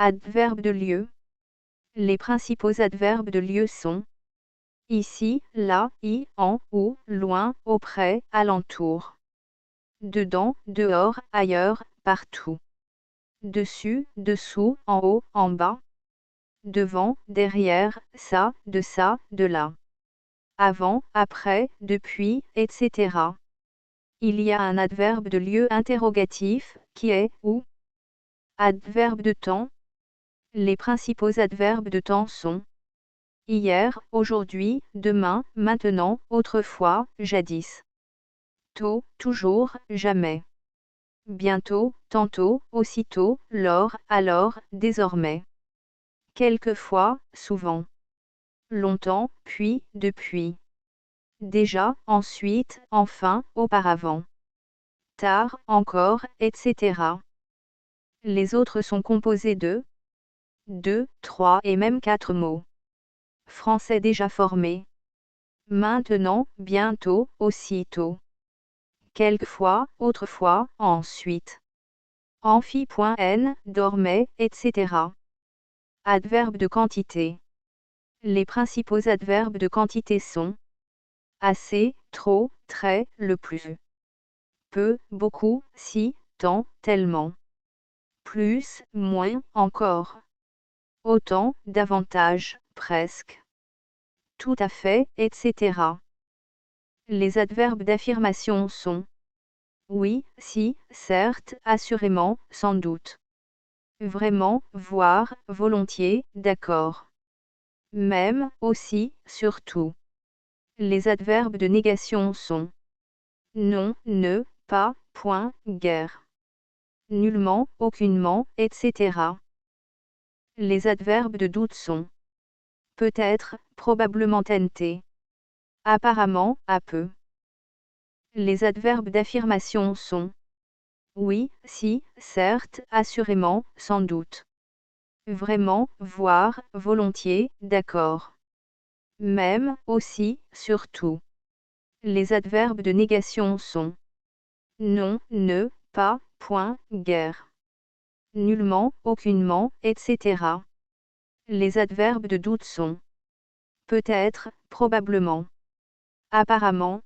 Adverbe de lieu. Les principaux adverbes de lieu sont ici, là, en, où, loin, auprès, alentour. Dedans, dehors, ailleurs, partout. Dessus, dessous, en haut, en bas. Devant, derrière, ça, de là. Avant, après, depuis, etc. Il y a un adverbe de lieu interrogatif, qui est où. Adverbe de temps. Les principaux adverbes de temps sont hier, aujourd'hui, demain, maintenant, autrefois, jadis. Tôt, toujours, jamais. Bientôt, tantôt, aussitôt, lors, alors, désormais. Quelquefois, souvent. Longtemps, puis, depuis. Déjà, ensuite, enfin, auparavant. Tard, encore, etc. Les autres sont composés de 2, 3 et même 4 mots. Français déjà formé. Maintenant, bientôt, aussitôt. Quelquefois, autrefois, ensuite. Amphi.n, dormait, etc. Adverbe de quantité. Les principaux adverbes de quantité sont assez, trop, très, le plus. Peu, beaucoup, si, tant, tellement. Plus, moins, encore. Autant, davantage, presque. Tout à fait, etc. Les adverbes d'affirmation sont oui, si, certes, assurément, sans doute. Vraiment, voire, volontiers, d'accord. Même, aussi, surtout. Les adverbes de négation sont non, ne, pas, point, guère. Nullement, aucunement, etc. Les adverbes de doute sont peut-être, probablement tenté. Apparemment, à peu. Les adverbes d'affirmation sont oui, si, certes, assurément, sans doute. Vraiment, voire, volontiers, d'accord. Même, aussi, surtout. Les adverbes de négation sont non, ne, pas, point, guère. Nullement, aucunement, etc. Les adverbes de doute sont peut-être, probablement. Apparemment,